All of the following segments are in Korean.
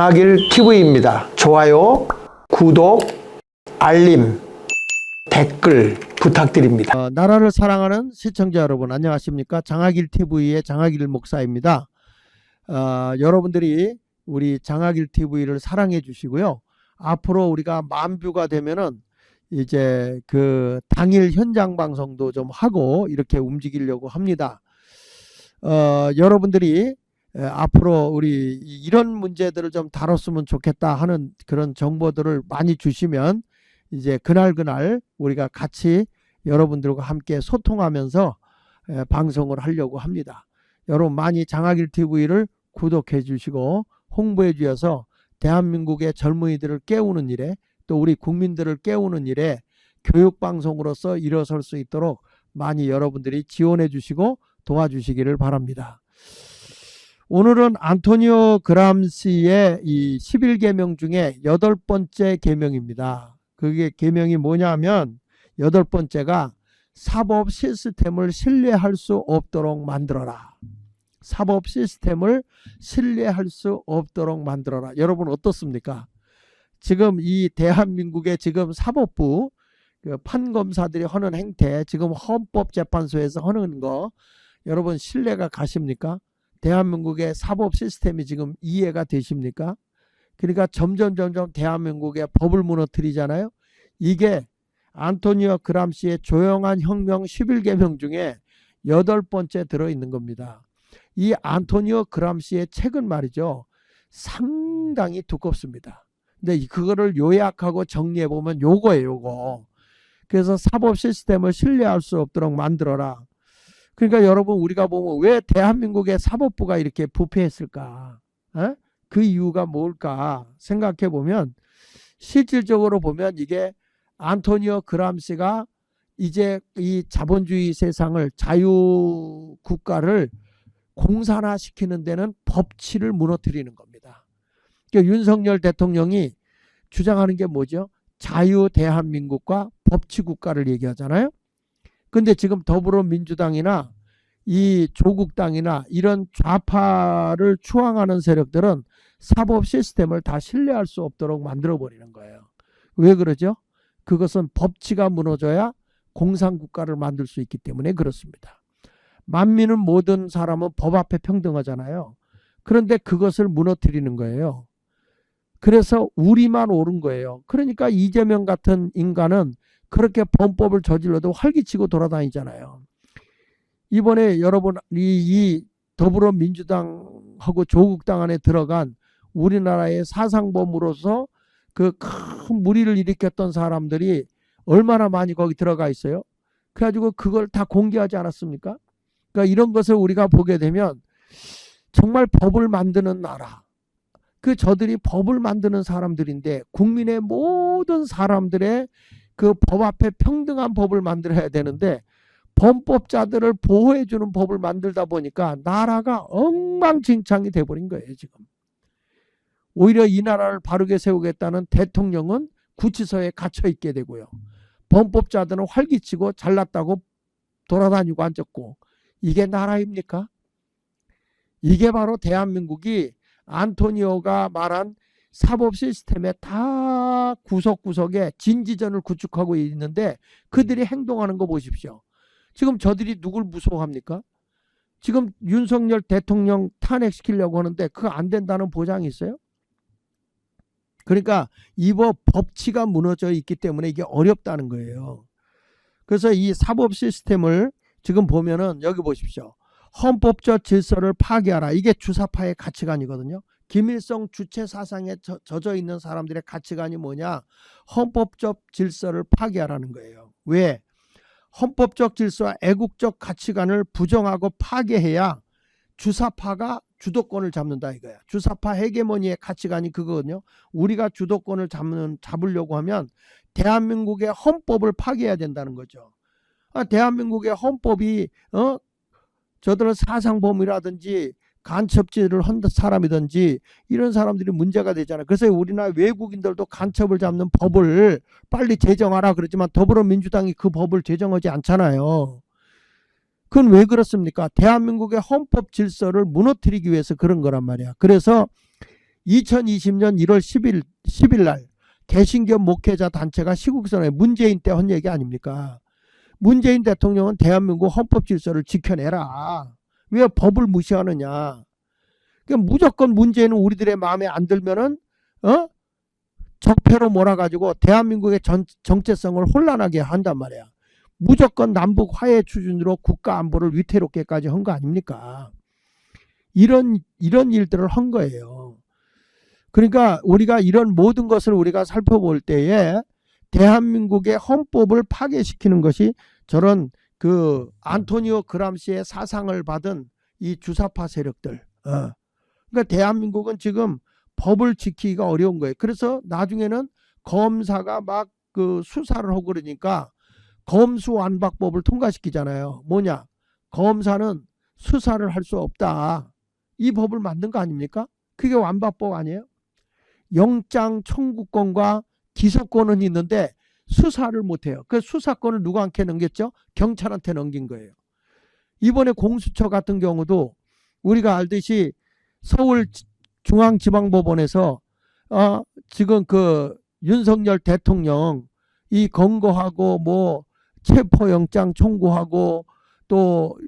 장하길 TV입니다. 좋아요, 구독, 알림, 댓글 부탁드립니다. 나라를 사랑하는 시청자 여러분 안녕하십니까? 장하길 TV의 장하길 목사입니다. 여러분들이 우리 장하길 TV를 사랑해 주시고요. 앞으로 우리가 10,000뷰가 되면은 이제 그 당일 현장 방송도 좀 하고 이렇게 움직이려고 합니다. 여러분들이 앞으로 우리 이런 문제들을 좀 다뤘으면 좋겠다 하는 그런 정보들을 많이 주시면 이제 그날 우리가 같이 여러분들과 함께 소통하면서 방송을 하려고 합니다. 여러분 많이 장하길 TV를 구독해 주시고 홍보해 주셔서 대한민국의 젊은이들을 깨우는 일에 또 우리 국민들을 깨우는 일에 교육방송으로서 일어설 수 있도록 많이 여러분들이 지원해 주시고 도와주시기를 바랍니다. 오늘은 안토니오 그람시의 이 11계명 중에 8번째 계명입니다. 그게 계명이 뭐냐면 8번째가 사법 시스템을 신뢰할 수 없도록 만들어라. 사법 시스템을 신뢰할 수 없도록 만들어라. 여러분 어떻습니까? 지금 이 대한민국의 지금 사법부 그 판검사들이 하는 행태, 지금 헌법재판소에서 하는 거 여러분 신뢰가 가십니까? 대한민국의 사법 시스템이 지금 이해가 되십니까? 그러니까 점점 대한민국의 법을 무너뜨리잖아요. 이게 안토니오 그람시의 조용한 혁명 11계명 중에 8번째 들어있는 겁니다. 이 안토니오 그람시의 책은 말이죠. 상당히 두껍습니다. 근데 그거를 요약하고 정리해보면 요거예요, 요거. 그래서 사법 시스템을 신뢰할 수 없도록 만들어라. 그러니까 여러분 우리가 보면 왜 대한민국의 사법부가 이렇게 부패했을까? 그 이유가 뭘까 생각해 보면 실질적으로 보면 이게 안토니오 그람시가 이제 이 자본주의 세상을 자유국가를 공산화시키는 데는 법치를 무너뜨리는 겁니다. 그러니까 윤석열 대통령이 주장하는 게 뭐죠? 자유 대한민국과 법치국가를 얘기하잖아요. 근데 지금 더불어민주당이나 이 조국당이나 이런 좌파를 추앙하는 세력들은 사법 시스템을 다 신뢰할 수 없도록 만들어버리는 거예요. 왜 그러죠? 그것은 법치가 무너져야 공산국가를 만들 수 있기 때문에 그렇습니다. 만민은 모든 사람은 법 앞에 평등하잖아요. 그런데 그것을 무너뜨리는 거예요. 그래서 우리만 옳은 거예요. 그러니까 이재명 같은 인간은 그렇게 범법을 저질러도 활기치고 돌아다니잖아요. 이번에 여러분 이 더불어민주당하고 조국당 안에 들어간 우리나라의 사상범으로서 그 큰 무리를 일으켰던 사람들이 얼마나 많이 거기 들어가 있어요. 그래가지고 그걸 다 공개하지 않았습니까? 그러니까 이런 것을 우리가 보게 되면 정말 법을 만드는 나라, 그 저들이 법을 만드는 사람들인데 국민의 모든 사람들의 그 법 앞에 평등한 법을 만들어야 되는데 범법자들을 보호해주는 법을 만들다 보니까 나라가 엉망진창이 돼버린 거예요. 지금 오히려 이 나라를 바르게 세우겠다는 대통령은 구치소에 갇혀 있게 되고요. 범법자들은 활기치고 잘났다고 돌아다니고 앉았고, 이게 나라입니까? 이게 바로 대한민국이 안토니오가 말한 사법 시스템에 다 구석구석에 진지전을 구축하고 있는데 그들이 행동하는 거 보십시오. 지금 저들이 누굴 무서워합니까? 지금 윤석열 대통령 탄핵시키려고 하는데 그거 안 된다는 보장이 있어요? 그러니까 이 법치가 무너져 있기 때문에 이게 어렵다는 거예요. 그래서 이 사법 시스템을 지금 보면은 여기 보십시오. 헌법적 질서를 파괴하라. 이게 주사파의 가치관이거든요. 김일성 주체 사상에 젖어 있는 사람들의 가치관이 뭐냐? 헌법적 질서를 파괴하라는 거예요. 왜? 헌법적 질서와 애국적 가치관을 부정하고 파괴해야 주사파가 주도권을 잡는다 이거야. 주사파 헤게모니의 가치관이 그거거든요. 우리가 주도권을 잡으려고 하면 대한민국의 헌법을 파괴해야 된다는 거죠. 대한민국의 헌법이 저들은 사상범이라든지 간첩질을 한 사람이든지 이런 사람들이 문제가 되잖아요. 그래서 우리나라 외국인들도 간첩을 잡는 법을 빨리 제정하라 그러지만 더불어민주당이 그 법을 제정하지 않잖아요. 그건 왜 그렇습니까? 대한민국의 헌법 질서를 무너뜨리기 위해서 그런 거란 말이야. 그래서 2020년 1월 10일 날 개신교 목회자 단체가 시국선언에 문재인 때 한 얘기 아닙니까? 문재인 대통령은 대한민국 헌법 질서를 지켜내라. 왜 법을 무시하느냐? 그러니까 무조건 문재인은 우리들의 마음에 안 들면은 적폐로 몰아가지고 대한민국의 정체성을 혼란하게 한단 말이야. 무조건 남북 화해 추진으로 국가 안보를 위태롭게까지 한 거 아닙니까? 이런 일들을 한 거예요. 그러니까 우리가 이런 모든 것을 우리가 살펴볼 때에 대한민국의 헌법을 파괴시키는 것이 저런 그 안토니오 그람시의 사상을 받은 이 주사파 세력들. 그러니까 대한민국은 지금 법을 지키기가 어려운 거예요. 그래서 나중에는 검사가 막 그 수사를 하고 그러니까 검수완박법을 통과시키잖아요. 뭐냐? 검사는 수사를 할 수 없다. 이 법을 만든 거 아닙니까? 그게 완박법 아니에요? 영장 청구권과 기소권은 있는데 수사를 못해요. 그 수사권을 누구한테 넘겼죠? 경찰한테 넘긴 거예요. 이번에 공수처 같은 경우도 우리가 알듯이 서울중앙지방법원에서 지금 그 윤석열 대통령 이 검거하고 뭐 체포영장 청구하고 또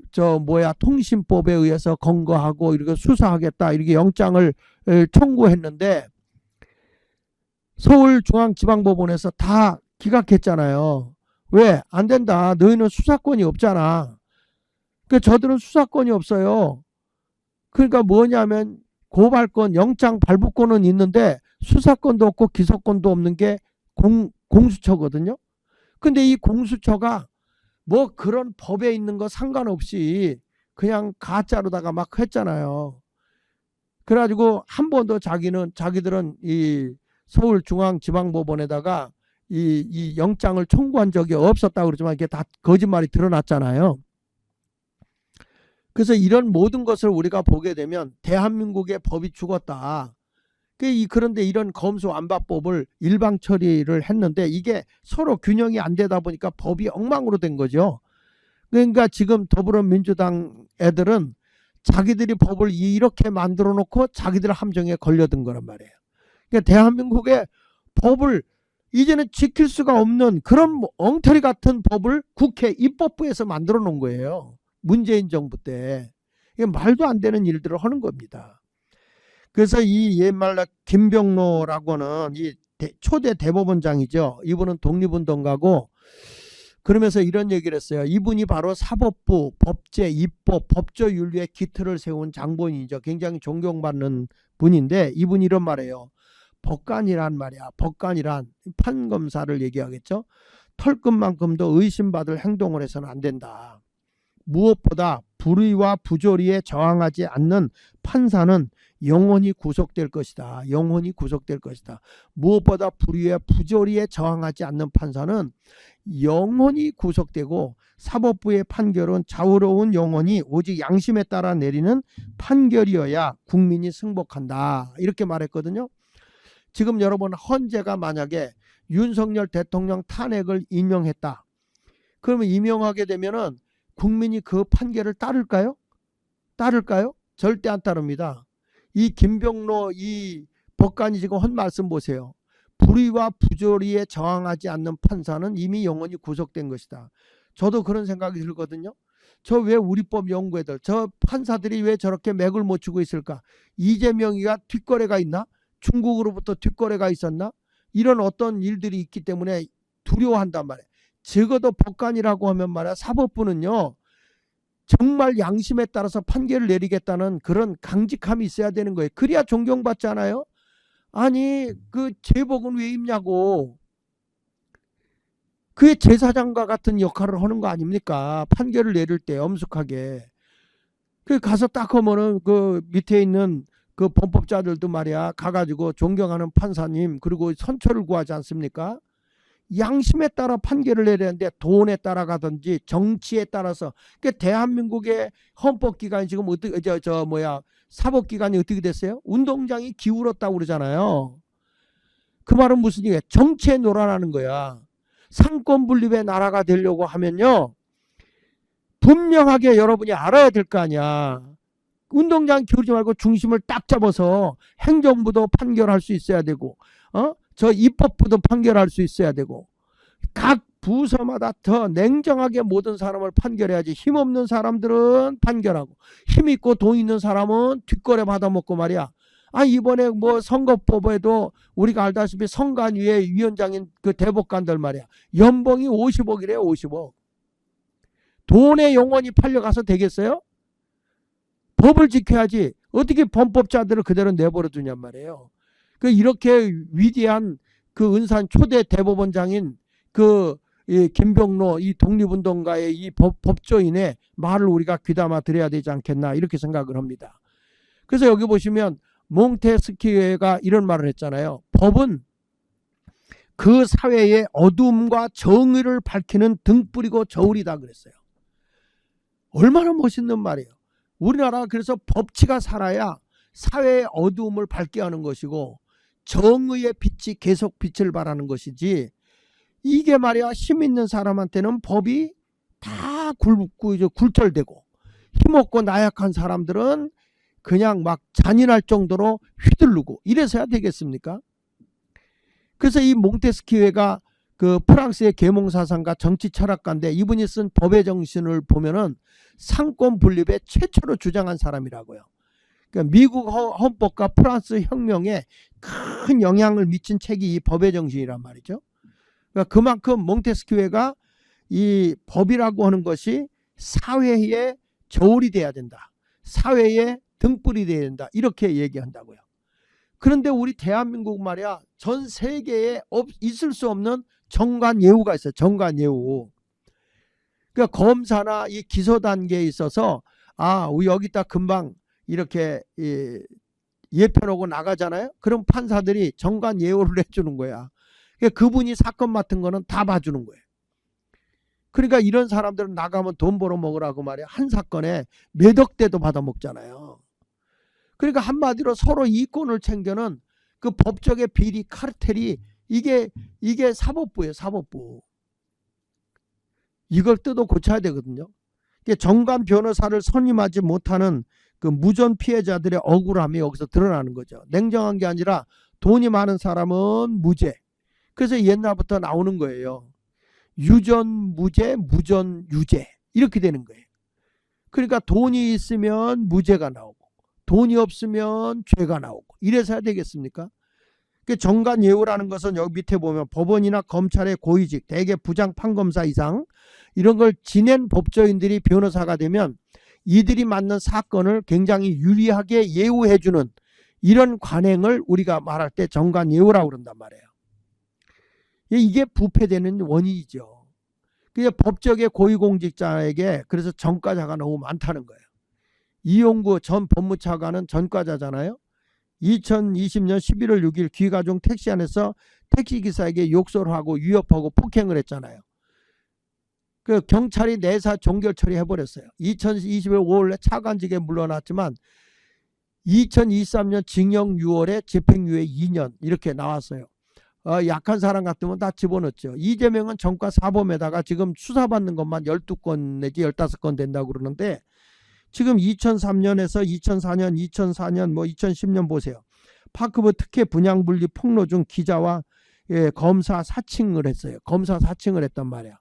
통신법에 의해서 검거하고 이렇게 수사하겠다 이렇게 영장을 청구했는데 서울중앙지방법원에서 다 기각했잖아요. 왜? 안 된다. 너희는 수사권이 없잖아. 그러니까 저들은 수사권이 없어요. 그러니까 뭐냐면 고발권, 영장 발부권은 있는데 수사권도 없고 기소권도 없는 게 공수처거든요. 근데 이 공수처가 뭐 그런 법에 있는 거 상관없이 그냥 가짜로다가 막 했잖아요. 그래가지고 한 번도 자기들은 이 서울중앙지방법원에다가 이 영장을 청구한 적이 없었다고 그러지만 이게 다 거짓말이 드러났잖아요. 그래서 이런 모든 것을 우리가 보게 되면 대한민국의 법이 죽었다. 그런데 이런 검수완박법을 일방 처리를 했는데 이게 서로 균형이 안 되다 보니까 법이 엉망으로 된 거죠. 그러니까 지금 더불어민주당 애들은 자기들이 법을 이렇게 만들어 놓고 자기들 함정에 걸려든 거란 말이에요. 그러니까 대한민국의 법을 이제는 지킬 수가 없는 그런 엉터리 같은 법을 국회 입법부에서 만들어 놓은 거예요. 문재인 정부 때. 이게 말도 안 되는 일들을 하는 겁니다. 그래서 이 옛말 김병로라고는 이 초대 대법원장이죠. 이분은 독립운동가고 그러면서 이런 얘기를 했어요. 이분이 바로 사법부, 법제, 입법, 법조윤리의 기틀을 세운 장본인이죠. 굉장히 존경받는 분인데 이분이 이런 말이에요. 법관이란 말이야. 법관이란 판검사를 얘기하겠죠. 털끝만큼도 의심받을 행동을 해서는 안 된다. 무엇보다 불의와 부조리에 저항하지 않는 판사는 영원히 구속될 것이다. 영원히 구속될 것이다. 무엇보다 불의와 부조리에 저항하지 않는 판사는 영원히 구속되고 사법부의 판결은 자유로운 영혼이 오직 양심에 따라 내리는 판결이어야 국민이 승복한다. 이렇게 말했거든요. 지금 여러분 헌재가 만약에 윤석열 대통령 탄핵을 인용했다. 그러면 임명하게 되면은 국민이 그 판결을 따를까요? 따를까요? 절대 안 따릅니다. 이 김병로 이 법관이 지금 한 말씀 보세요. 불의와 부조리에 저항하지 않는 판사는 이미 영원히 구속된 것이다. 저도 그런 생각이 들거든요. 저 왜 우리법 연구애들, 저 판사들이 왜 저렇게 맥을 못 추고 있을까? 이재명이가 뒷거래가 있나? 중국으로부터 뒷거래가 있었나? 이런 어떤 일들이 있기 때문에 두려워한단 말이에요. 적어도 법관이라고 하면 말이야 사법부는요. 정말 양심에 따라서 판결을 내리겠다는 그런 강직함이 있어야 되는 거예요. 그래야 존경받지 않아요? 아니 그 제복은 왜 입냐고. 그게 제사장과 같은 역할을 하는 거 아닙니까? 판결을 내릴 때 엄숙하게. 그 가서 딱 하면은 그 밑에 있는 그 범법자들도 말이야 가가지고 존경하는 판사님 그리고 선처를 구하지 않습니까? 양심에 따라 판결을 내리는데 돈에 따라가든지 정치에 따라서 대한민국의 헌법기관이 지금 어떻게 사법기관이 어떻게 됐어요? 운동장이 기울었다고 그러잖아요. 그 말은 무슨 얘기야? 정치에 놀아나는 거야. 상권 분립의 나라가 되려고 하면요 분명하게 여러분이 알아야 될 거 아니야. 운동장 기울이지 말고 중심을 딱 잡아서 행정부도 판결할 수 있어야 되고, 저 입법부도 판결할 수 있어야 되고, 각 부서마다 더 냉정하게 모든 사람을 판결해야지. 힘없는 사람들은 판결하고, 힘 있고 돈 있는 사람은 뒷거래 받아먹고 말이야. 이번에 뭐 선거법에도 우리가 알다시피 선관위의 위원장인 그 대법관들 말이야. 연봉이 50억이래요, 50억. 돈에 영원히 팔려가서 되겠어요? 법을 지켜야지. 어떻게 범법자들을 그대로 내버려 두냔 말이에요. 이렇게 위대한 그 은산 초대 대법원장인 이 김병로 이 독립운동가의 이 법조인의 말을 우리가 귀담아 들어야 되지 않겠나 이렇게 생각을 합니다. 그래서 여기 보시면 몽테스키웨가 이런 말을 했잖아요. 법은 그 사회의 어둠과 정의를 밝히는 등불이고 저울이다 그랬어요. 얼마나 멋있는 말이에요. 우리나라 그래서 법치가 살아야 사회의 어두움을 밝게 하는 것이고 정의의 빛이 계속 빛을 발하는 것이지, 이게 말이야 힘 있는 사람한테는 법이 다 굴절되고 힘없고 나약한 사람들은 그냥 막 잔인할 정도로 휘두르고 이래서야 되겠습니까? 그래서 이 몽테스키웨가 그 프랑스의 계몽사상가 정치 철학가인데, 이분이 쓴 법의 정신을 보면은 상권 분립의 최초로 주장한 사람이라고요. 그러니까 미국 헌법과 프랑스 혁명에 큰 영향을 미친 책이 이 법의 정신이란 말이죠. 그러니까 그만큼 몽테스키웨가 이 법이라고 하는 것이 사회의 저울이 돼야 된다. 사회의 등불이 돼야 된다. 이렇게 얘기한다고요. 그런데 우리 대한민국 말이야, 전 세계에 있을 수 없는 정관예우가 있어요. 정관예우. 그러니까 검사나 이 기소 단계에 있어서 여기다 금방 이렇게 예편하고 나가잖아요. 그럼 판사들이 정관예우를 해주는 거야. 그러니까 그분이 사건 맡은 거는 다 봐주는 거예요. 그러니까 이런 사람들은 나가면 돈 벌어 먹으라고 말이야. 한 사건에 몇억 대도 받아 먹잖아요. 그러니까 한마디로 서로 이권을 챙겨는 그 법적의 비리 카르텔이 이게 사법부예요. 사법부. 이걸 뜯어 고쳐야 되거든요. 정관 변호사를 선임하지 못하는 그 무전 피해자들의 억울함이 여기서 드러나는 거죠. 냉정한 게 아니라 돈이 많은 사람은 무죄. 그래서 옛날부터 나오는 거예요. 유전 무죄, 무전 유죄 이렇게 되는 거예요. 그러니까 돈이 있으면 무죄가 나오고 돈이 없으면 죄가 나오고 이래서야 되겠습니까? 정관예우라는 것은 여기 밑에 보면 법원이나 검찰의 고위직, 대개 부장 판검사 이상 이런 걸 지낸 법조인들이 변호사가 되면 이들이 맡는 사건을 굉장히 유리하게 예우해주는 이런 관행을 우리가 말할 때 정관예우라고 그런단 말이에요. 이게 부패되는 원인이죠. 법적의 고위공직자에게 그래서 전과자가 너무 많다는 거예요. 이용구 전 법무차관은 전과자잖아요. 2020년 11월 6일 귀가 중 택시 안에서 택시기사에게 욕설을 하고 위협하고 폭행을 했잖아요. 경찰이 내사 종결 처리해버렸어요. 2020년 5월에 차관직에 물러났지만 2023년 징역 6월에 집행유예 2년 이렇게 나왔어요. 약한 사람 같으면 다 집어넣죠. 이재명은 전과 사범에다가 지금 수사받는 것만 12건 내지 15건 된다고 그러는데, 지금 2003년에서 2004년, 2004년, 2010년 보세요. 파크부 특혜 분양분리 폭로 중 기자와 검사 사칭을 했어요. 검사 사칭을 했단 말이야.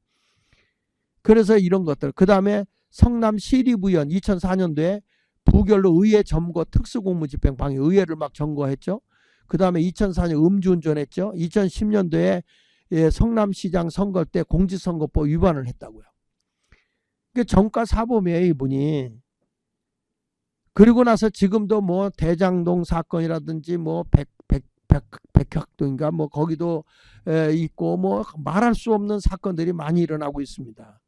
그래서 이런 것들. 그 다음에 성남 시립의원 2004년도에 부결로 의회 점거 특수공무집행 방해, 의회를 막 점거했죠. 그 다음에 2004년 음주운전했죠. 2010년도에 성남시장 선거 때 공직선거법 위반을 했다고요. 정가 사범이에요, 이분이. 그리고 나서 지금도 대장동 사건이라든지 백학동인가 거기도 있고 말할 수 없는 사건들이 많이 일어나고 있습니다.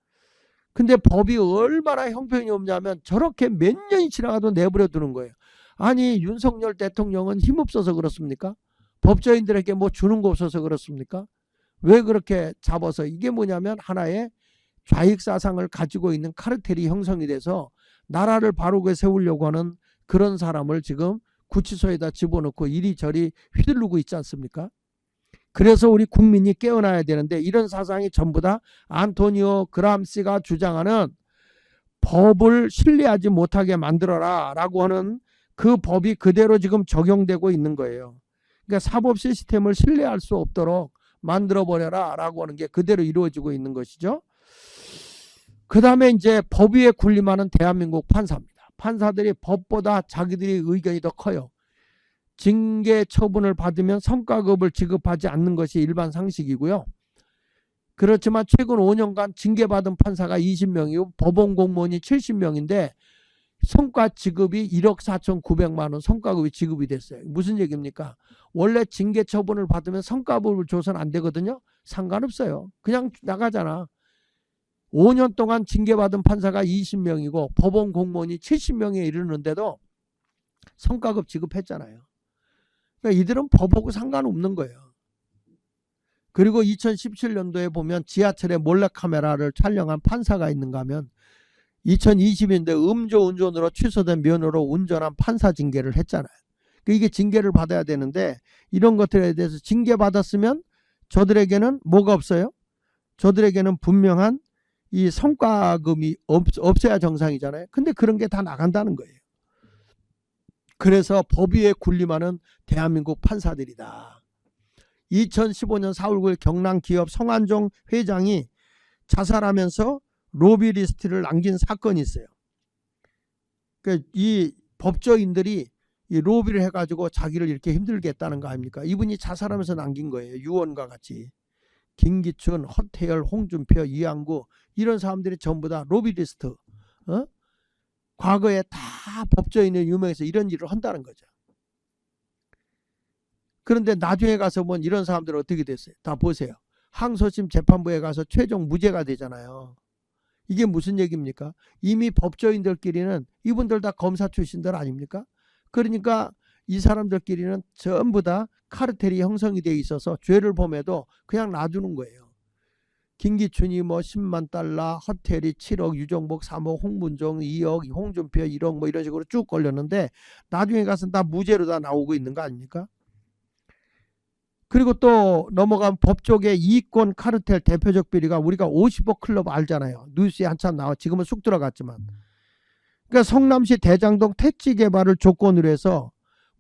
근데 법이 얼마나 형편이 없냐면 저렇게 몇 년이 지나가도 내버려 두는 거예요. 아니 윤석열 대통령은 힘없어서 그렇습니까? 법조인들에게 주는 거 없어서 그렇습니까? 왜 그렇게 잡아서, 이게 뭐냐면 하나의 좌익사상을 가지고 있는 카르텔이 형성이 돼서 나라를 바르게 세우려고 하는 그런 사람을 지금 구치소에다 집어넣고 이리저리 휘두르고 있지 않습니까? 그래서 우리 국민이 깨어나야 되는데, 이런 사상이 전부 다 안토니오 그람시가 주장하는 법을 신뢰하지 못하게 만들어라 라고 하는 그 법이 그대로 지금 적용되고 있는 거예요. 그러니까 사법 시스템을 신뢰할 수 없도록 만들어버려라 라고 하는 게 그대로 이루어지고 있는 것이죠. 그 다음에 이제 법 위에 군림하는 대한민국 판사입니다. 판사들이 법보다 자기들의 의견이 더 커요. 징계 처분을 받으면 성과급을 지급하지 않는 것이 일반 상식이고요. 그렇지만 최근 5년간 징계받은 판사가 20명이고 법원 공무원이 70명인데 성과 지급이 1억 4,900만 원 성과급이 지급이 됐어요. 무슨 얘기입니까? 원래 징계 처분을 받으면 성과급을 줘서는 안 되거든요. 상관없어요. 그냥 나가잖아. 5년 동안 징계받은 판사가 20명이고 법원 공무원이 70명에 이르는데도 성과급 지급했잖아요. 그러니까 이들은 법하고 상관없는 거예요. 그리고 2017년도에 보면 지하철에 몰래카메라를 촬영한 판사가 있는가 하면 2020년대 음주운전으로 취소된 면허로 운전한 판사 징계를 했잖아요. 이게 징계를 받아야 되는데 이런 것들에 대해서 징계받았으면 저들에게는 뭐가 없어요? 저들에게는 분명한 이 성과금이 없어야 정상이잖아요. 근데 그런 게 다 나간다는 거예요. 그래서 법 위에 군림하는 대한민국 판사들이다. 2015년 4월 9일 경남기업 성한종 회장이 자살하면서 로비 리스트를 남긴 사건이 있어요. 그러니까 이 법조인들이 이 로비를 해가지고 자기를 이렇게 힘들게 했다는 거 아닙니까? 이분이 자살하면서 남긴 거예요. 유언과 같이. 김기춘, 허태열, 홍준표, 이항구 이런 사람들이 전부 다 로비 리스트. 과거에 다 법조인에 유명해서 이런 일을 한다는 거죠. 그런데 나중에 가서 보면 이런 사람들은 어떻게 됐어요? 다 보세요. 항소심 재판부에 가서 최종 무죄가 되잖아요. 이게 무슨 얘기입니까? 이미 법조인들끼리는 이분들 다 검사 출신들 아닙니까? 그러니까 이 사람들끼리는 전부 다 카르텔이 형성이 돼 있어서 죄를 범해도 그냥 놔두는 거예요. 김기춘이 뭐 10만 달러, 허태리 7억, 유정복 3억, 홍문종 2억, 홍준표 1억 뭐 이런 식으로 쭉 걸렸는데 나중에 가서 다 무죄로 다 나오고 있는 거 아닙니까? 그리고 또 넘어간 법조계 이권 카르텔 대표적 비리가 우리가 50억 클럽 알잖아요. 뉴스에 한참 나와 지금은 쑥 들어갔지만. 그러니까 성남시 대장동 택지 개발을 조건으로 해서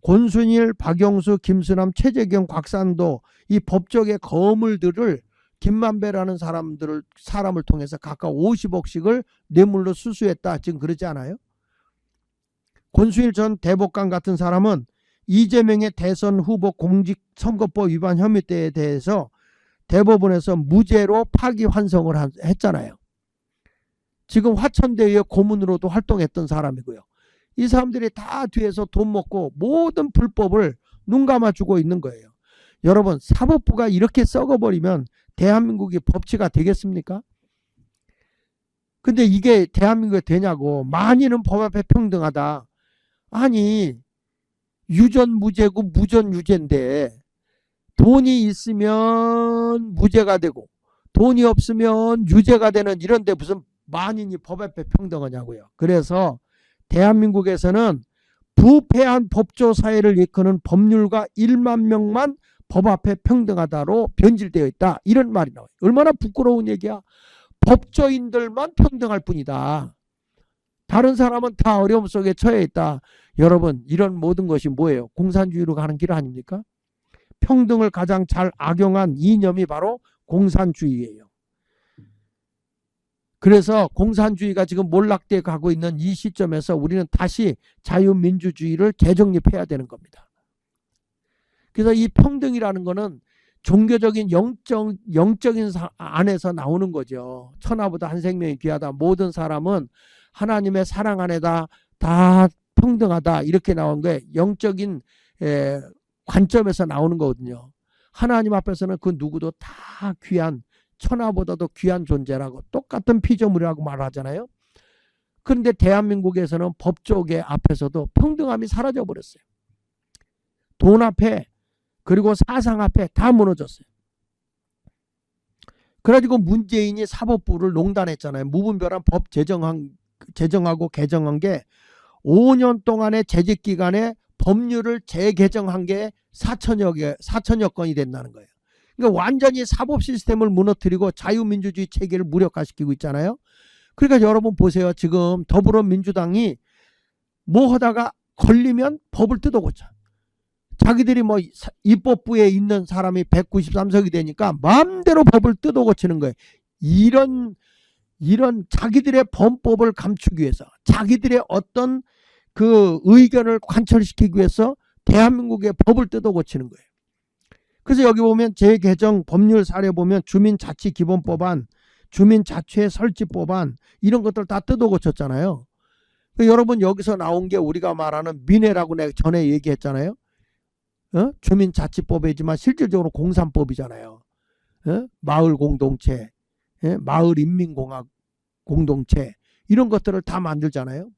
권순일, 박영수, 김수남, 최재경, 곽상도 이 법조계 거물들을 김만배라는 사람을 통해서 각각 50억씩을 뇌물로 수수했다. 지금 그러지 않아요? 권순일 전 대법관 같은 사람은 이재명의 대선 후보 공직선거법 위반 혐의에 대해서 대법원에서 무죄로 파기환송을 했잖아요. 지금 화천대유의 고문으로도 활동했던 사람이고요. 이 사람들이 다 뒤에서 돈 먹고 모든 불법을 눈 감아주고 있는 거예요. 여러분, 사법부가 이렇게 썩어버리면 대한민국이 법치가 되겠습니까? 근데 이게 대한민국에 되냐고. 만인은 법 앞에 평등하다. 아니, 유전 무죄고 무전 유죄인데 돈이 있으면 무죄가 되고 돈이 없으면 유죄가 되는 이런데 무슨 만인이 법 앞에 평등하냐고요. 그래서 대한민국에서는 부패한 법조 사회를 이끄는 법률가 1만 명만 법 앞에 평등하다로 변질되어 있다. 이런 말이 나와요. 얼마나 부끄러운 얘기야. 법조인들만 평등할 뿐이다. 다른 사람은 다 어려움 속에 처해 있다. 여러분, 이런 모든 것이 뭐예요? 공산주의로 가는 길 아닙니까? 평등을 가장 잘 악용한 이념이 바로 공산주의예요. 그래서 공산주의가 지금 몰락돼 가고 있는 이 시점에서 우리는 다시 자유민주주의를 재정립해야 되는 겁니다. 그래서 이 평등이라는 거는 종교적인 영적인 안에서 나오는 거죠. 천하보다 한 생명이 귀하다. 모든 사람은 하나님의 사랑 안에다 다 평등하다. 이렇게 나온 게 영적인 관점에서 나오는 거거든요. 하나님 앞에서는 그 누구도 다 귀한, 천하보다도 귀한 존재라고 똑같은 피조물이라고 말하잖아요. 그런데 대한민국에서는 법조계 앞에서도 평등함이 사라져 버렸어요. 돈 앞에 그리고 사상 앞에 다 무너졌어요. 그래가지고 문재인이 사법부를 농단했잖아요. 무분별한 법 제정하고 개정한 게 5년 동안의 재직 기간에 법률을 재개정한 게 4천여 건이 된다는 거예요. 그러니까 완전히 사법 시스템을 무너뜨리고 자유민주주의 체계를 무력화시키고 있잖아요. 그러니까 여러분 보세요. 지금 더불어민주당이 뭐 하다가 걸리면 법을 뜯어고쳐. 자기들이 뭐 입법부에 있는 사람이 193석이 되니까 마음대로 법을 뜯어고치는 거예요. 이런 자기들의 범법을 감추기 위해서, 자기들의 어떤 그 의견을 관철시키기 위해서 대한민국의 법을 뜯어고치는 거예요. 그래서 여기 보면 재개정 법률 사례 보면 주민자치기본법안, 주민자치회 설치법안 이런 것들 다 뜯어고쳤잖아요. 여러분 여기서 나온 게 우리가 말하는 민회라고 내가 전에 얘기했잖아요. 주민자치법이지만 실질적으로 공산법이잖아요. 마을 공동체, 마을 인민공학 공동체 이런 것들을 다 만들잖아요.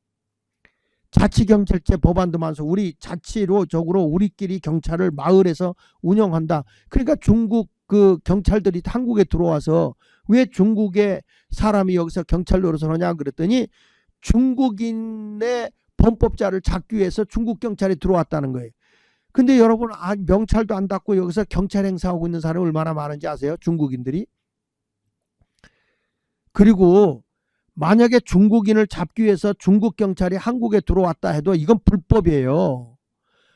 자치경찰제 법안도 많아서 우리 자치로적으로 우리끼리 경찰을 마을에서 운영한다. 그러니까 중국 그 경찰들이 한국에 들어와서 왜 중국의 사람이 여기서 경찰 노릇을 하냐 그랬더니 중국인의 범법자를 잡기 위해서 중국 경찰이 들어왔다는 거예요. 근데 여러분 명찰도 안 닫고 여기서 경찰 행사하고 있는 사람이 얼마나 많은지 아세요? 중국인들이. 그리고 만약에 중국인을 잡기 위해서 중국 경찰이 한국에 들어왔다 해도 이건 불법이에요.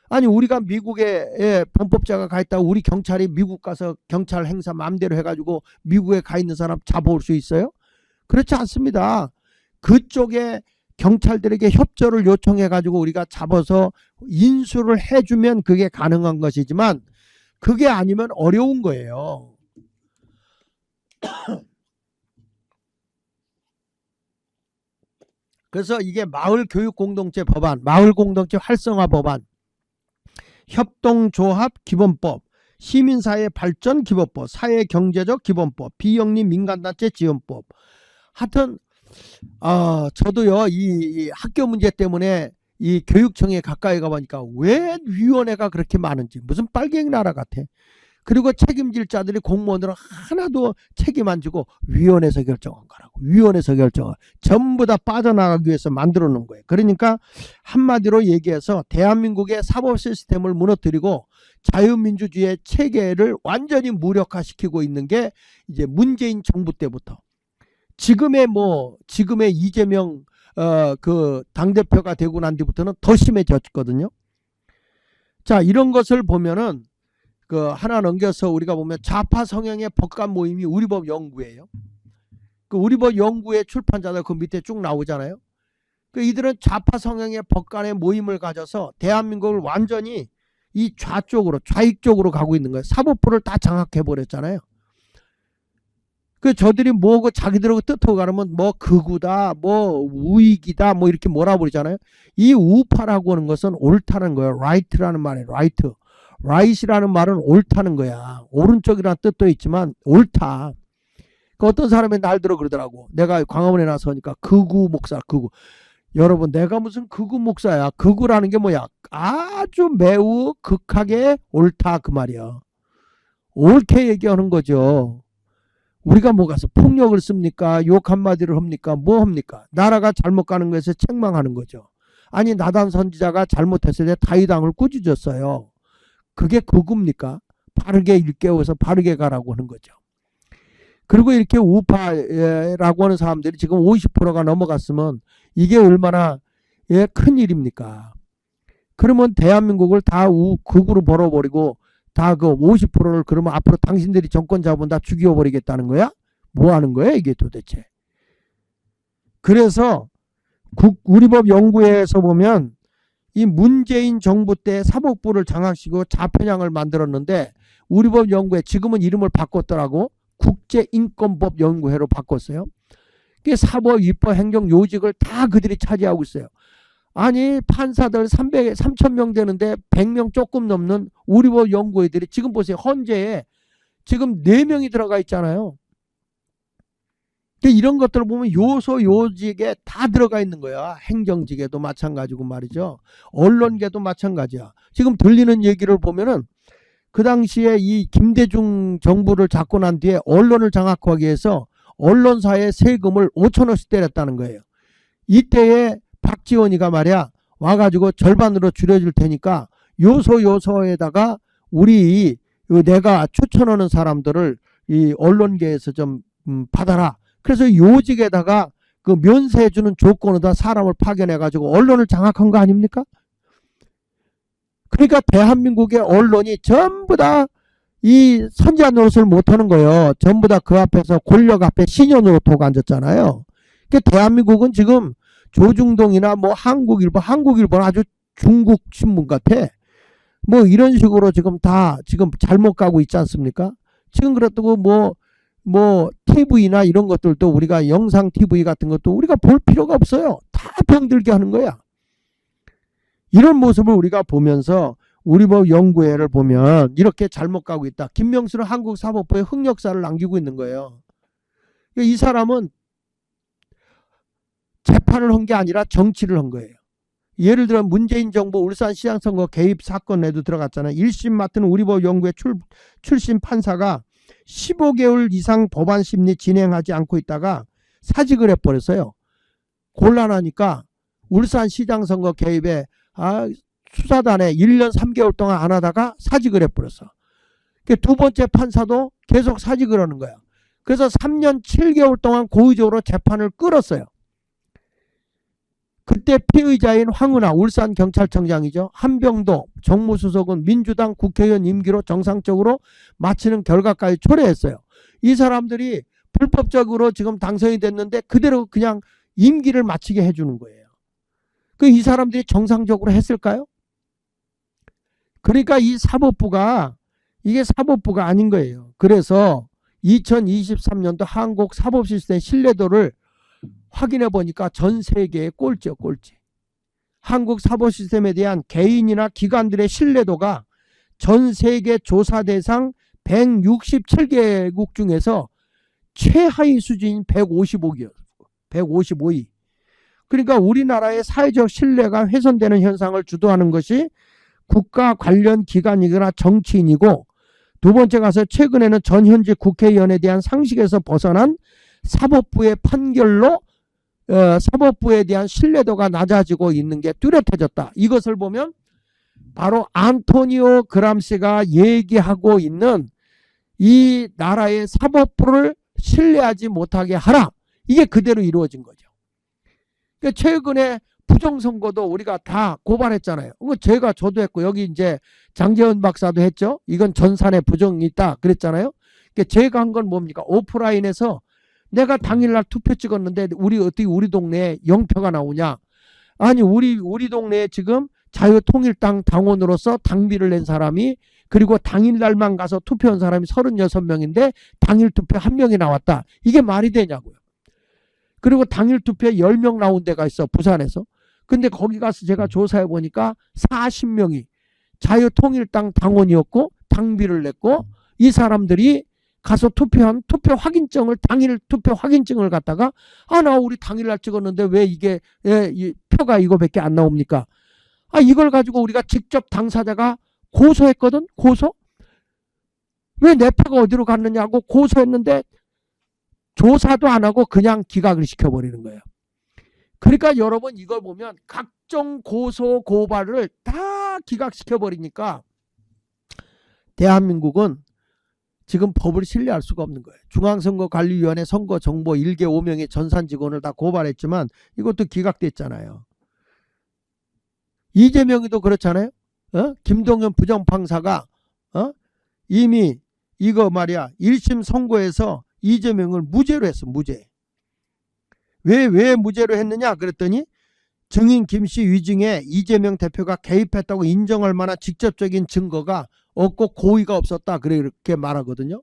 아니 우리가 미국에 범법자가 가 있다고 우리 경찰이 미국 가서 경찰 행사 마음대로 해가지고 미국에 가 있는 사람 잡아올 수 있어요? 그렇지 않습니다. 그쪽에 경찰들에게 협조를 요청해가지고 우리가 잡아서 인수를 해주면 그게 가능한 것이지만 그게 아니면 어려운 거예요. 그래서 이게 마을교육공동체 법안, 마을공동체 활성화 법안, 협동조합 기본법, 시민사회 발전 기본법, 사회경제적 기본법, 비영리 민간단체 지원법. 하여튼 저도요 이 학교 문제 때문에 이 교육청에 가까이 가보니까 왜 위원회가 그렇게 많은지 무슨 빨갱이 나라 같아. 그리고 책임질 자들이 공무원들은 하나도 책임 안 지고 위원회에서 결정한 거라고. 위원회에서 결정한 전부 다 빠져나가기 위해서 만들어 놓은 거예요. 그러니까 한마디로 얘기해서 대한민국의 사법 시스템을 무너뜨리고 자유민주주의의 체계를 완전히 무력화시키고 있는 게 이제 문재인 정부 때부터 지금의 이재명 그 당대표가 되고 난 뒤부터는 더 심해졌거든요. 자, 이런 것을 보면은 그 하나 넘겨서 우리가 보면 좌파 성향의 법관 모임이 우리법 연구예요. 그 우리법 연구의 출판자들 그 밑에 쭉 나오잖아요. 그 이들은 좌파 성향의 법관의 모임을 가져서 대한민국을 완전히 이 좌쪽으로 좌익쪽으로 가고 있는 거예요. 사법부를 다 장악해 버렸잖아요. 그 저들이 뭐 자기들하고 뜻하고 가려면 뭐 극우다, 뭐 우익이다, 뭐 이렇게 뭐라 그러잖아요. 이 우파라고 하는 것은 옳다는 거예요. right라는 말이에요. right이라는 말은 옳다는 거야. 오른쪽이라는 뜻도 있지만 옳다. 그 어떤 사람이 날 들어 그러더라고. 내가 광화문에 나서니까 극우 목사, 극우. 여러분 내가 무슨 극우 목사야. 극우라는 게 뭐야? 아주 매우 극하게 옳다 그 말이야. 옳게 얘기하는 거죠. 우리가 뭐 가서 폭력을 씁니까? 욕 한마디를 합니까? 뭐 합니까? 나라가 잘못 가는 것에서 책망하는 거죠. 아니 나단 선지자가 잘못했을 때 다윗왕을 꾸짖었어요. 그게 극우입니까? 바르게 일깨워서 바르게 가라고 하는 거죠. 그리고 이렇게 우파라고 하는 사람들이 지금 50%가 넘어갔으면 이게 얼마나 큰 일입니까? 그러면 대한민국을 다 극우로 벌어버리고 다 그 50%를 그러면 앞으로 당신들이 정권 잡으면 다 죽여버리겠다는 거야? 뭐 하는 거야 이게 도대체? 그래서 우리법 연구회에서 보면 이 문재인 정부 때 사법부를 장악시키고 자편향을 만들었는데 우리법 연구회 지금은 이름을 바꿨더라고. 국제인권법 연구회로 바꿨어요. 사법, 입법, 행정 요직을 다 그들이 차지하고 있어요. 아니 판사들 3,000명 되는데 100명 조금 넘는 우리법 연구회들이 지금 보세요. 헌재에 지금 4명이 들어가 있잖아요. 이런 것들을 보면 요소 요직에 다 들어가 있는 거야. 행정직에도 마찬가지고 말이죠. 언론계도 마찬가지야. 지금 들리는 얘기를 보면은 그 당시에 이 김대중 정부를 잡고 난 뒤에 언론을 장악하기 위해서 언론사의 세금을 5천원씩 때렸다는 거예요. 이때에 박지원이가 말이야 와가지고 절반으로 줄여줄 테니까 요소에다가 우리 내가 추천하는 사람들을 이 언론계에서 좀 받아라. 그래서 요직에다가 그 그 면세해주는 조건으로 사람을 파견해가지고 언론을 장악한 거 아닙니까? 그러니까 대한민국의 언론이 전부 다 이 선지자 노릇을 못하는 거예요. 전부 다 그 앞에서 권력 앞에 신여 노릇하고 앉았잖아요. 그러니까 대한민국은 지금 조중동이나 뭐 한국일보 아주 중국 신문 같아. 뭐 이런 식으로 지금 다 지금 잘못 가고 있지 않습니까? 지금 그렇다고 뭐 TV나 이런 것들도 우리가 영상 TV 같은 것도 우리가 볼 필요가 없어요. 다 병들게 하는 거야. 이런 모습을 우리가 보면서 우리 뭐 연구회를 보면 이렇게 잘못 가고 있다. 김명수는 한국사법부의 흑역사를 남기고 있는 거예요. 이 사람은 재판을 한 게 아니라 정치를 한 거예요. 예를 들어 문재인 정부 울산시장 선거 개입 사건에도 들어갔잖아요. 1심 맡은 우리법 연구회 출신 판사가 15개월 이상 법안 심리 진행하지 않고 있다가 사직을 해버렸어요. 곤란하니까 울산시장 선거 개입에 수사단에 1년 3개월 동안 안 하다가 사직을 해버렸어. 두 번째 판사도 계속 사직을 하는 거야. 그래서 3년 7개월 동안 고의적으로 재판을 끌었어요. 그때 피의자인 황은하 울산경찰청장이죠. 한병도 정무수석은 민주당 국회의원 임기로 정상적으로 마치는 결과까지 초래했어요. 이 사람들이 불법적으로 지금 당선이 됐는데 그대로 그냥 임기를 마치게 해주는 거예요. 이 사람들이 정상적으로 했을까요? 그러니까 이 사법부가 이게 사법부가 아닌 거예요. 그래서 2023년도 한국 사법 시스템 신뢰도를 확인해 보니까 전 세계의 꼴찌요, 꼴찌. 한국 사법 시스템에 대한 개인이나 기관들의 신뢰도가 전 세계 조사 대상 167개국 중에서 최하위 수준인 155위. 그러니까 우리나라의 사회적 신뢰가 훼손되는 현상을 주도하는 것이 국가 관련 기관이거나 정치인이고, 두 번째 가서 최근에는 전현직 국회의원에 대한 상식에서 벗어난 사법부의 판결로 사법부에 대한 신뢰도가 낮아지고 있는 게 뚜렷해졌다. 이것을 보면 바로 안토니오 그람시가 얘기하고 있는 이 나라의 사법부를 신뢰하지 못하게 하라. 이게 그대로 이루어진 거죠. 그러니까 최근에 부정선거도 우리가 다 고발했잖아요. 저도 했고, 여기 이제 장재현 박사도 했죠. 이건 전산에 부정이 있다 그랬잖아요. 그러니까 제가 한 건 뭡니까? 오프라인에서 내가 당일날 투표 찍었는데 어떻게 우리 동네에 0표가 나오냐? 아니 우리 동네에 지금 자유통일당 당원으로서 당비를 낸 사람이, 그리고 당일날만 가서 투표한 사람이 36명인데 당일 투표 1명이 나왔다. 이게 말이 되냐고요. 그리고 당일 투표에 10명 나온 데가 있어, 부산에서. 근데 거기 가서 제가 조사해 보니까 40명이 자유통일당 당원이었고 당비를 냈고, 이 사람들이 가서 투표한 투표 확인증을, 당일 투표 확인증을 갖다가 나 우리 당일날 찍었는데 왜 이게 이 표가 이거밖에 안 나옵니까? 이걸 가지고 우리가 직접 당사자가 고소했거든. 고소? 왜 내 표가 어디로 갔느냐고 고소했는데 조사도 안 하고 그냥 기각을 시켜버리는 거예요. 그러니까 여러분, 이걸 보면 각종 고소 고발을 다 기각시켜버리니까 대한민국은 지금 법을 신뢰할 수가 없는 거예요. 중앙선거관리위원회 선거정보 1개 5명의 전산 직원을 다 고발했지만 이것도 기각됐잖아요. 이재명이도 그렇잖아요. 김동연 부정판사가 이미 이거 말이야 1심 선고에서 이재명을 무죄로 했어. 무죄. 왜 무죄로 했느냐 그랬더니 증인 김씨 위증에 이재명 대표가 개입했다고 인정할 만한 직접적인 증거가 없고 고의가 없었다, 그렇게 말하거든요.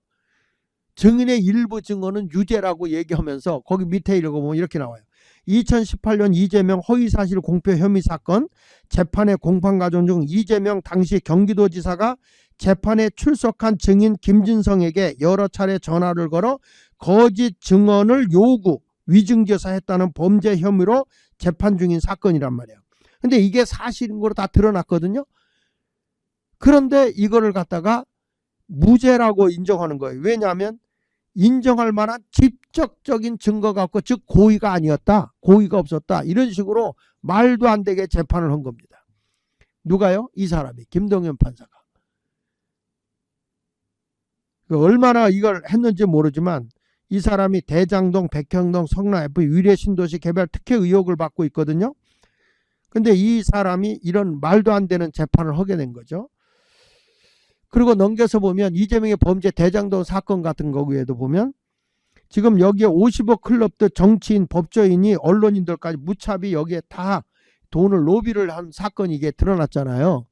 증인의 일부 증거는 유죄라고 얘기하면서 거기 밑에 읽어보면 이렇게 나와요. 2018년 이재명 허위사실 공표 혐의 사건 재판의 공판 과정 중 이재명 당시 경기도지사가 재판에 출석한 증인 김진성에게 여러 차례 전화를 걸어 거짓 증언을 요구, 위증교사했다는 범죄 혐의로 재판 중인 사건이란 말이에요. 근데 이게 사실인 거로 다 드러났거든요. 그런데 이거를 갖다가 무죄라고 인정하는 거예요. 왜냐하면 인정할 만한 직접적인 증거가 없고, 즉 고의가 아니었다, 고의가 없었다, 이런 식으로 말도 안 되게 재판을 한 겁니다. 누가요? 이 사람이, 김동연 판사가. 얼마나 이걸 했는지 모르지만 이 사람이 대장동, 백현동, 성남 F 위례 신도시 개발 특혜 의혹을 받고 있거든요. 근데 이 사람이 이런 말도 안 되는 재판을 하게 된 거죠. 그리고 넘겨서 보면 이재명의 범죄 대장동 사건 같은 거에도 보면 지금 여기에 50억 클럽들 정치인, 법조인이 언론인들까지 무차비 여기에 다 돈을 로비를 한 사건이 이게 드러났잖아요.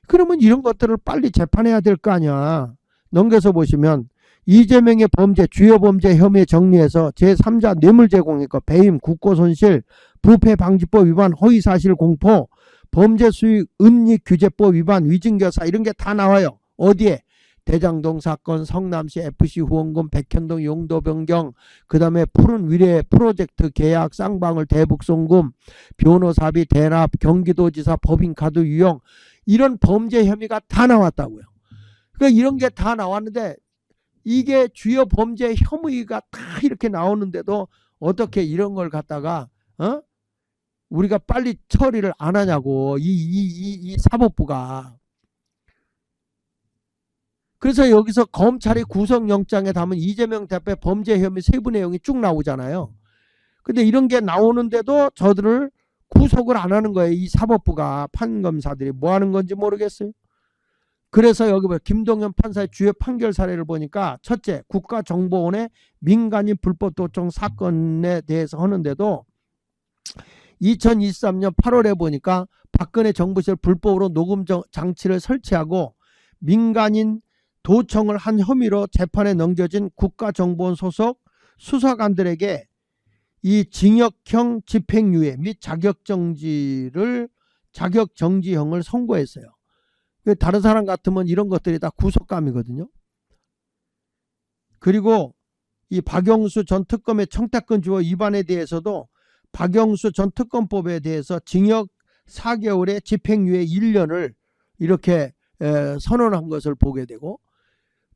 그러면 이런 것들을 빨리 재판해야 될 거 아니야. 넘겨서 보시면 이재명의 범죄, 주요 범죄 혐의 정리해서 제3자 뇌물 제공이고 배임, 국고손실, 부패방지법 위반, 허위사실 공포, 범죄 수익 은닉 규제법 위반, 위증교사 이런 게 다 나와요. 어디에? 대장동 사건, 성남시 FC 후원금, 백현동 용도 변경, 그 다음에 푸른 위례 프로젝트 계약, 쌍방울 대북 송금, 변호사비 대납, 경기도지사 법인카드 유용 이런 범죄 혐의가 다 나왔다고요. 그러니까 이런 게 다 나왔는데 이게 주요 범죄 혐의가 다 이렇게 나오는데도 어떻게 이런 걸 갖다가 우리가 빨리 처리를 안 하냐고 이 사법부가. 그래서 여기서 검찰이 구속영장에 담은 이재명 대표의 범죄 혐의 세부 내용이 쭉 나오잖아요. 근데 이런 게 나오는데도 저들을 구속을 안 하는 거예요. 이 사법부가, 판검사들이 뭐 하는 건지 모르겠어요. 그래서 여기 보면 김동연 판사의 주요 판결 사례를 보니까 첫째, 국가정보원의 민간인 불법 도청 사건에 대해서 하는데도 2023년 8월에 보니까 박근혜 정부시절 불법으로 녹음 장치를 설치하고 민간인 도청을 한 혐의로 재판에 넘겨진 국가정보원 소속 수사관들에게 이 징역형 집행유예 및 자격정지형을 선고했어요. 다른 사람 같으면 이런 것들이 다 구속감이거든요. 그리고 이 박영수 전 특검의 청탁권 주어 위반에 대해서도 박영수 전 특검법에 대해서 징역 4개월에 집행유예 1년을 이렇게 선언한 것을 보게 되고,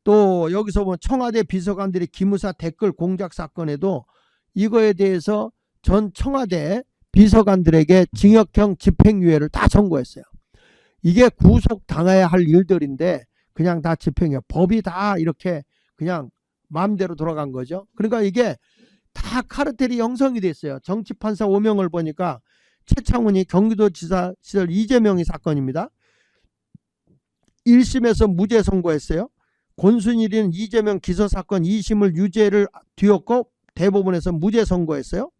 또 여기서 보면 청와대 비서관들이 기무사 댓글 공작 사건에도 이거에 대해서 전 청와대 비서관들에게 징역형 집행유예를 다 선고했어요. 이게 구속당해야 할 일들인데 그냥 다 집행이에요. 법이 다 이렇게 그냥 마음대로 돌아간 거죠. 그러니까 이게 다 카르텔이 형성이 됐어요. 정치판사 5명을 보니까 최창훈이 경기도지사 시절 이재명이 사건입니다. 1심에서 무죄 선고했어요. 권순일은 이재명 기소사건 2심을 유죄를 뒤엎고 대법원에서 무죄 선고했어요.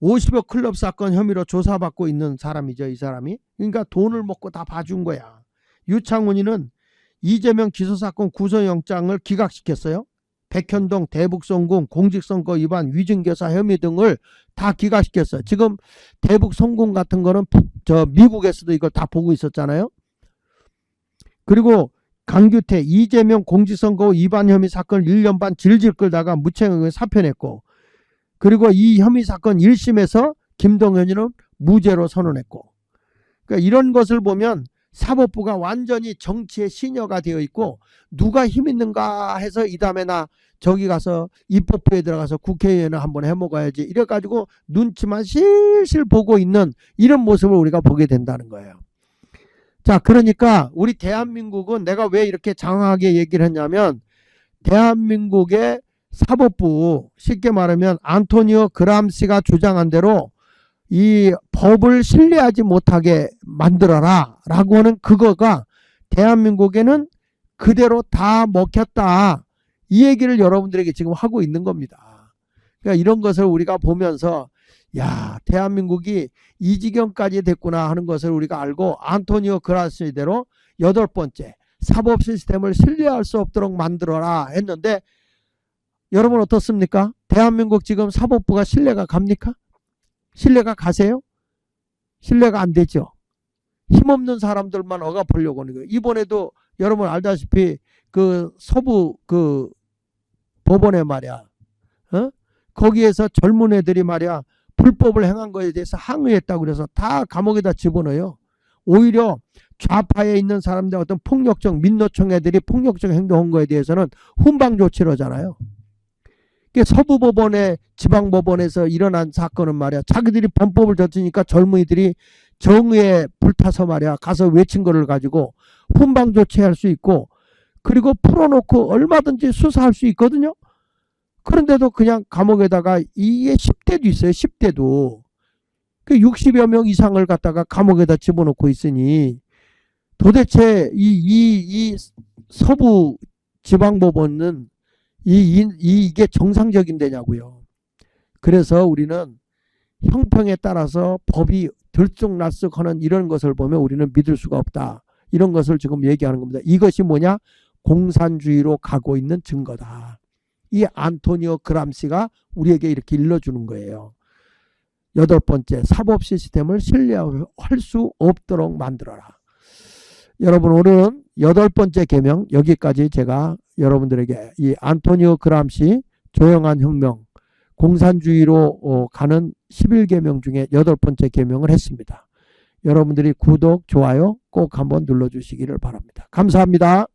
50억 클럽 사건 혐의로 조사받고 있는 사람이죠. 이 사람이. 그러니까 돈을 먹고 다 봐준 거야. 유창훈이는 이재명 기소사건 구속영장을 기각시켰어요. 백현동 대북송금, 공직선거 위반, 위증교사 혐의 등을 다 기각시켰어요. 지금 대북송금 같은 거는 미국에서도 이걸 다 보고 있었잖아요. 그리고 강규태, 이재명 공직선거 위반 혐의 사건 1년 반 질질 끌다가 무채용에 사표냈고, 그리고 이 혐의 사건 1심에서 김동연이는 무죄로 선언했고, 그러니까 이런 것을 보면 사법부가 완전히 정치의 시녀가 되어 있고, 누가 힘 있는가 해서 이 다음에 나 저기 가서 입법부에 들어가서 국회의원을 한번 해먹어야지 이래가지고 눈치만 실실 보고 있는 이런 모습을 우리가 보게 된다는 거예요. 자, 그러니까 우리 대한민국은, 내가 왜 이렇게 장황하게 얘기를 했냐면, 대한민국의 사법부, 쉽게 말하면 안토니오 그람시가 주장한 대로 이 법을 신뢰하지 못하게 만들어라 라고 하는 그거가 대한민국에는 그대로 다 먹혔다, 이 얘기를 여러분들에게 지금 하고 있는 겁니다. 그러니까 이런 것을 우리가 보면서 야, 대한민국이 이 지경까지 됐구나 하는 것을 우리가 알고, 안토니오 그라시대로 8번째, 사법 시스템을 신뢰할 수 없도록 만들어라 했는데, 여러분 어떻습니까? 대한민국 지금 사법부가 신뢰가 갑니까? 신뢰가 가세요? 신뢰가 안 되죠. 힘없는 사람들만 억압하려고 하는 거예요. 이번에도 여러분 알다시피 그 서부 그 법원에 말이야, 거기에서 젊은 애들이 말이야 불법을 행한 거에 대해서 항의했다고 그래서 다 감옥에다 집어넣어요. 오히려 좌파에 있는 사람들, 어떤 폭력적 민노총 애들이 폭력적 행동한 거에 대해서는 훈방 조치를 하잖아요. 서부법원에, 지방법원에서 일어난 사건은 말이야, 자기들이 범법을 저지르니까 젊은이들이 정의에 불타서 말이야 가서 외친 거를 가지고 훈방 조치할 수 있고, 그리고 풀어놓고 얼마든지 수사할 수 있거든요. 그런데도 그냥 감옥에다가 이게 10대도 있어요. 10대도. 그 60여 명 이상을 갖다가 감옥에다 집어넣고 있으니 도대체 이 서부 지방법원은 이게 정상적인 데냐고요. 그래서 우리는 형평에 따라서 법이 들쑥날쑥하는 이런 것을 보면 우리는 믿을 수가 없다. 이런 것을 지금 얘기하는 겁니다. 이것이 뭐냐? 공산주의로 가고 있는 증거다. 이 안토니오 그람시가 우리에게 이렇게 일러주는 거예요. 8번째, 사법 시스템을 신뢰할 수 없도록 만들어라. 여러분, 오늘은 8번째 계명, 여기까지 제가 여러분들에게 이 안토니오 그람시 조용한 혁명, 공산주의로 가는 11계명 중에 8번째 계명을 했습니다. 여러분들이 구독, 좋아요 꼭 한번 눌러주시기를 바랍니다. 감사합니다.